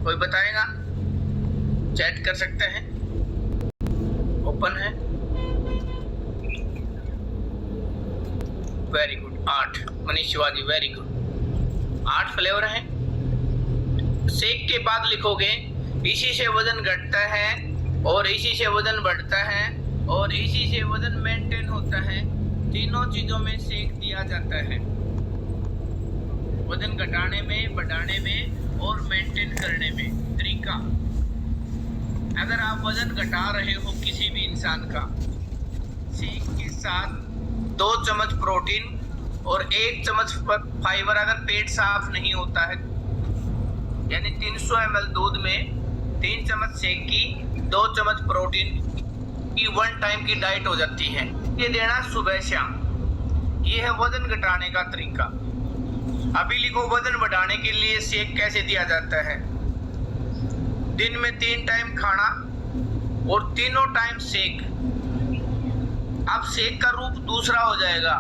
कोई बताएगा? चैट कर सकते हैं, ओपन है। Very good, 8। Manish Shivaji, very good. 8 flavour हैं। शेक के बाद लिखोगे इसी से वजन घटता है और इसी से वजन बढ़ता है और इसी से वजन मेंटेन होता है। तीनों चीजों में शेक दिया जाता है, वजन घटाने में, बढ़ाने में और मेंटेन करने में। तरीका, अगर आप वजन घटा रहे हो किसी भी इंसान का, शेक के साथ 2 चम्मच प्रोटीन और 1 चम्मच फाइबर, अगर पेट साफ नहीं होता है, यानी 300 ml दूध में 3 चम्मच शेक की, 2 चम्मच प्रोटीन की 1 टाइम की डाइट हो जाती है। ये देना सुबह शाम। ये है वजन घटाने का तरीका। अभी लिखो वजन बढ़ाने के लिए शेक कैसे दिया जाता है। दिन में 3 टाइम खाना और तीनों टाइम शेक। अब शेक का रूप दूसरा हो जाएगा।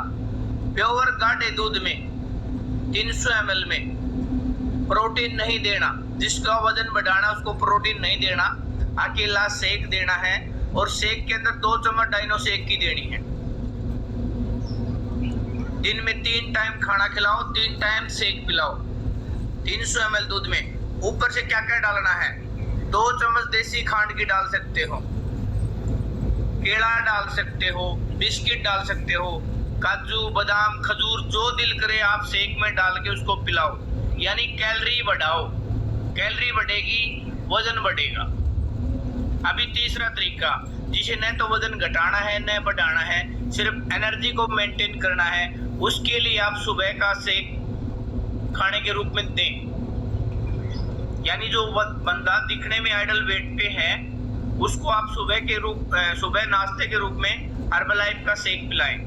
प्योर गाढ़े दूध में 300 ml में प्रोटीन नहीं देना, जिसका वजन बढ़ाना उसको प्रोटीन नहीं देना, अकेला शेक देना है और शेक के अंदर 2 चम्मच डाइनो शेक की देनी है। दिन में 3 टाइम खाना खिलाओ, 3 टाइम शेक पिलाओ। 300 ml दूध में ऊपर से क्या क्या डालना है? 2 चम्मच देसी खांड की डाल सकते हो, केला डाल सकते हो, बिस्किट डाल सकते हो, काजू बादाम खजूर जो दिल करे आप शेक में डाल के उसको पिलाओ। यानी कैलोरी बढ़ाओ, कैलोरी बढ़ेगी, वजन बढ़ेगा। अभी तीसरा तरीका, जिसे न तो वजन घटाना है न बढ़ाना है, सिर्फ एनर्जी को मेंटेन करना है, उसके लिए आप सुबह का शेक खाने के रूप में दें। यानी जो बंदा दिखने में आइडल वेट पे है, उसको आप सुबह नाश्ते के रूप में हर्बलाइफ का शेक पिलाएं।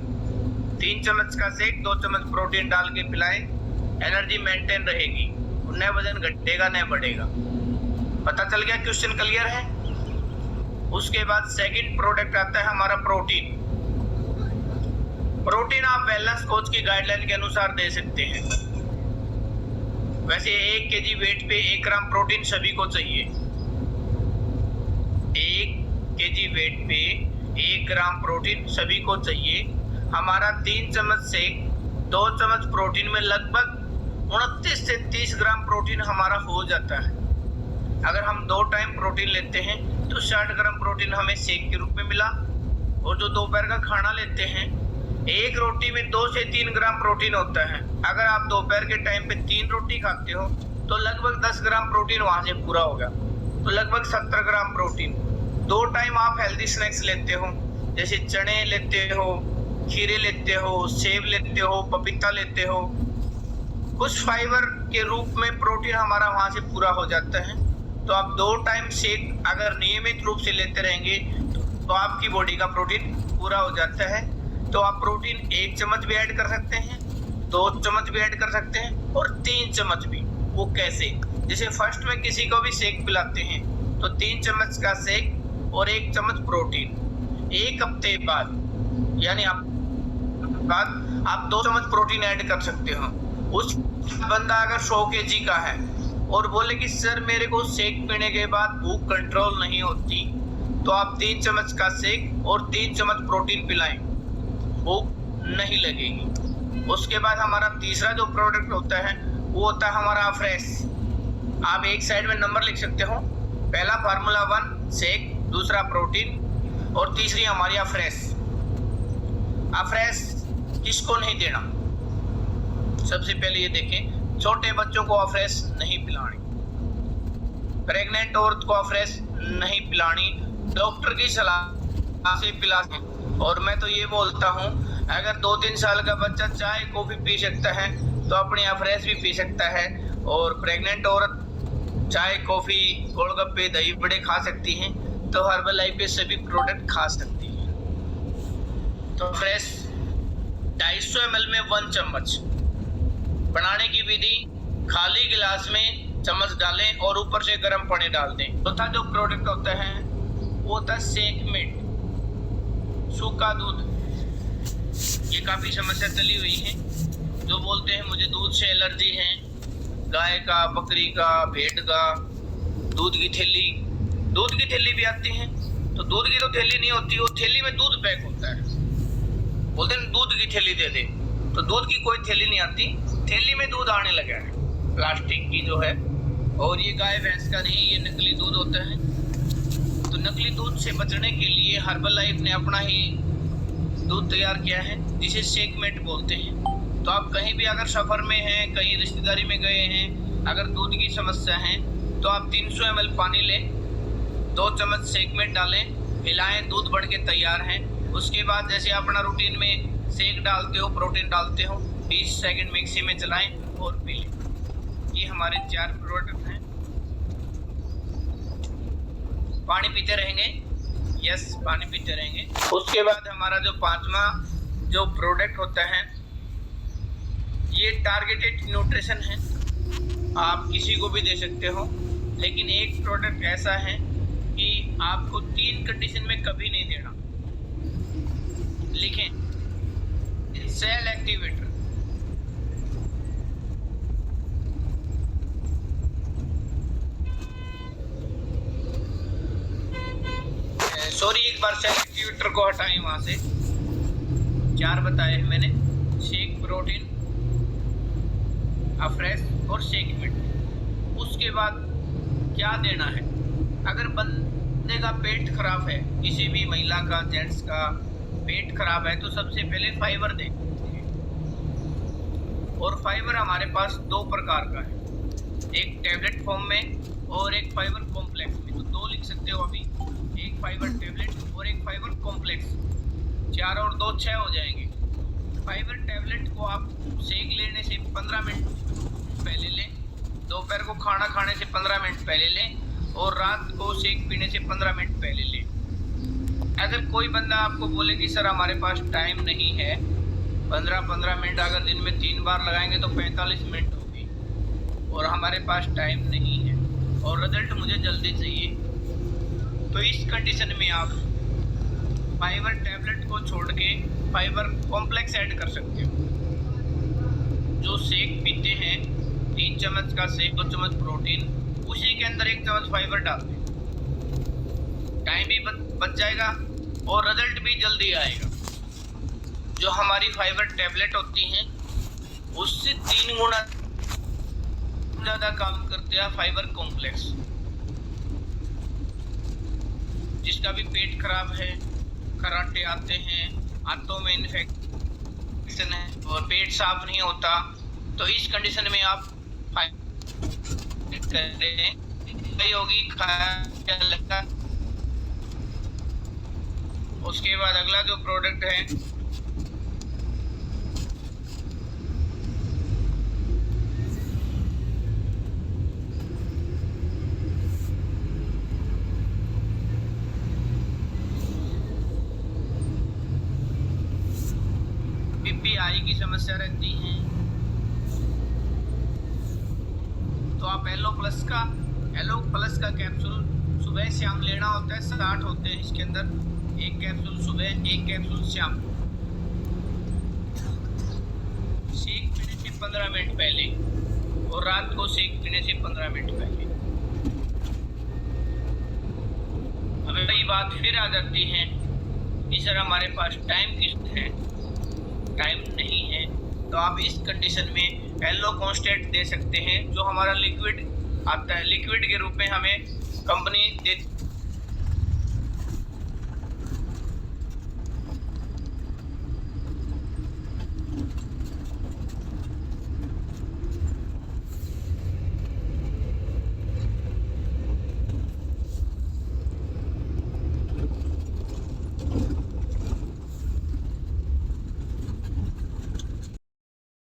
3 चम्मच का शेक, 2 चम्मच प्रोटीन डाल के पिलाएं। एनर्जी मेंटेन रहेगी, न वजन घटेगा न बढ़ेगा। पता चल गया? क्वेश्चन क्लियर है? उसके बाद सेकंड प्रोडक्ट आता है हमारा प्रोटीन। प्रोटीन आप वेलनेस कोच की गाइडलाइन के अनुसार दे सकते हैं। वैसे 1 kg वेट पे 1 ग्राम प्रोटीन सभी को चाहिए। 1 kg वेट पे 1 ग्राम प्रोटीन सभी को चाहिए। हमारा 3 चम्मच शेक, 2 चम्मच प्रोटीन में लगभग 29 से 30 ग्राम प्रोटीन हमारा हो जाता है। अगर हम 2 टाइम प्रोटीन लेते हैं तो 60 ग्राम प्रोटीन हमें शेक के रूप में मिला। और जो दोपहर का खाना लेते हैं, एक रोटी में 2 से 3 ग्राम प्रोटीन होता है। अगर आप दोपहर के टाइम पे 3 रोटी खाते हो तो लगभग 10 ग्राम प्रोटीन वहां से पूरा होगा, तो लगभग 70 ग्राम प्रोटीन। 2 टाइम आप हेल्दी स्नैक्स लेते हो, जैसे चने लेते हो, खीरे लेते हो, सेब लेते हो, पपीता लेते हो, कुछ फाइबर के रूप में प्रोटीन हमारा वहां से पूरा हो जाता है। तो आप 2 टाइम शेक अगर नियमित रूप से लेते रहेंगे तो आपकी बॉडी का प्रोटीन पूरा हो जाता है। तो आप प्रोटीन 1 चम्मच भी ऐड कर सकते हैं, 2 चम्मच भी ऐड कर सकते हैं और 3 चम्मच भी। वो कैसे? जैसे फर्स्ट में किसी को भी शेक पिलाते हैं तो 3 चम्मच का शेक और 1 चम्मच प्रोटीन। 1 हफ्ते बाद यानी आप 2 चम्मच प्रोटीन ऐड कर सकते हो। उस बंदा अगर 100 kg का है और बोले कि सर मेरे को शेक पीने के बाद भूख कंट्रोल नहीं होती, तो आप 3 चम्मच का शेक और 3 चम्मच प्रोटीन पिलाएं, भूख नहीं लगेगी। उसके बाद हमारा तीसरा जो प्रोडक्ट होता है वो होता है हमारा अफ्रेश। आप एक साइड में नंबर लिख सकते हो, पहला फार्मूला 1 शेक, दूसरा प्रोटीन और तीसरी हमारी अफ्रेश। अफ्रेश किसको नहीं देना? सबसे पहले ये देखें, छोटे बच्चों को अफ्रेश नहीं पिलानी, प्रेग्नेंट औरत को अफ्रेश नहीं पिलानी, डॉक्टर की सलाह से पिलानी। और मैं तो ये बोलता हूँ, अगर 2-3 साल का बच्चा चाय कॉफी पी सकता है तो अपनी अफ्रेश भी पी सकता है, और प्रेग्नेंट औरत चाय कॉफी गोलगप्पे दही बड़े खा सकती हैं, तो हर्बलाइफ के सभी प्रोडक्ट खा सकती हैं। तो फ्रेश 250 ml में 1 चम्मच। बनाने की विधि, खाली गिलास में चम्मच डालें और ऊपर से गर्म पानी डाल दें। चौथा जो प्रोडक्ट होता है वो होता है शेक मिट, सूखा दूध। ये काफ़ी समस्या चली हुई है, जो बोलते हैं मुझे दूध से एलर्जी है, गाय का, बकरी का, भेड़ का, दूध की थैली भी आती है। तो दूध की तो थैली नहीं होती, वो थैली में दूध पैक होता है, बोलते हैं दूध की थैली दे दे। तो दूध की कोई थैली नहीं आती, थैली में दूध आने लगा है प्लास्टिक की जो है। और ये गाय भैंस का नहीं, ये नकली दूध होता है। तो नकली दूध से बचने के लिए हर्बल लाइफ ने अपना ही दूध तैयार किया है, जिसे शेकमेट बोलते हैं। तो आप कहीं भी अगर सफ़र में हैं, कहीं रिश्तेदारी में गए हैं, अगर दूध की समस्या है तो आप 300 ml पानी लें, 2 चम्मच शेकमेट डालें, हिलाएं, दूध बढ़ के तैयार है। उसके बाद जैसे अपना रूटीन में शेक डालते हो, प्रोटीन डालते हो, 20 सेकंड मिक्सी में चलाएं और पी लें। ये हमारे 4 प्रोडक्ट हैं। पानी पीते रहेंगे, यस पानी पीते रहेंगे। उसके बाद हमारा जो 5वां जो प्रोडक्ट होता है, ये टारगेटेड न्यूट्रिशन है। आप किसी को भी दे सकते हो, लेकिन एक प्रोडक्ट ऐसा है कि आपको 3 कंडीशन में कभी नहीं देना। लिखें, सेल एक्टिवेटर, सॉरी एक बार सेल एक्टिवेटर को हटाएं वहां से। 4 बताए हैं मैंने, शेक, प्रोटीन, अफ्रेश और शेकमेट। उसके बाद क्या देना है, अगर बंदे का पेट खराब है, किसी भी महिला का, जेंट्स का पेट खराब है, तो सबसे पहले फाइबर दें। और फाइबर हमारे पास 2 प्रकार का है, एक टैबलेट फॉर्म में और एक फाइबर कॉम्प्लेक्स में। तो 2 लिख सकते हो अभी, एक फाइबर टैबलेट और एक फाइबर कॉम्प्लेक्स। 4 और 2 6 हो जाएंगे। फाइबर टैबलेट को आप शेक लेने से 15 मिनट पहले लें, दोपहर को खाना खाने से 15 मिनट पहले लें और रात को शेक पीने से 15 मिनट पहले लें। अगर कोई बंदा आपको बोले कि सर हमारे पास टाइम नहीं है, 15-15 मिनट अगर दिन में 3 बार लगाएंगे तो 45 मिनट होगी, और हमारे पास टाइम नहीं है और रिजल्ट मुझे जल्दी चाहिए, तो इस कंडीशन में आप फाइबर टैबलेट को छोड़ के फाइबर कॉम्प्लेक्स ऐड कर सकते हो। जो शेक पीते हैं, 3 चम्मच का शेक, 2 चम्मच प्रोटीन, उसी के अंदर 1 चम्मच फाइबर डाल दें। टाइम भी बच जाएगा और रिजल्ट भी जल्दी आएगा। जो हमारी फाइबर टैबलेट होती हैं उससे 3 गुना ज़्यादा काम करते हैं फाइबर कॉम्प्लेक्स। जिसका भी पेट खराब है, खराटे आते हैं, हाथों में इन्फेक्शन है और पेट साफ नहीं होता, तो इस कंडीशन में आप होगी खाया लगता। उसके बाद अगला जो प्रोडक्ट है, बीपीआई की समस्या रहती है, तो आप एलो प्लस का कैप्सूल सुबह शाम लेना होता है। 60 होते हैं इसके अंदर, 1 कैप्सूल सुबह, 1 कैप्सूल शाम। शेक पीने से 15 मिनट पहले और रात को शेक पीने से 15 मिनट पहले। अब वही बात फिर आ जाती है कि सर हमारे पास टाइम किस है, टाइम नहीं है, तो आप इस कंडीशन में एलो कॉन्स्टेंट दे सकते हैं, जो हमारा लिक्विड आता है। लिक्विड के रूप में हमें कंपनी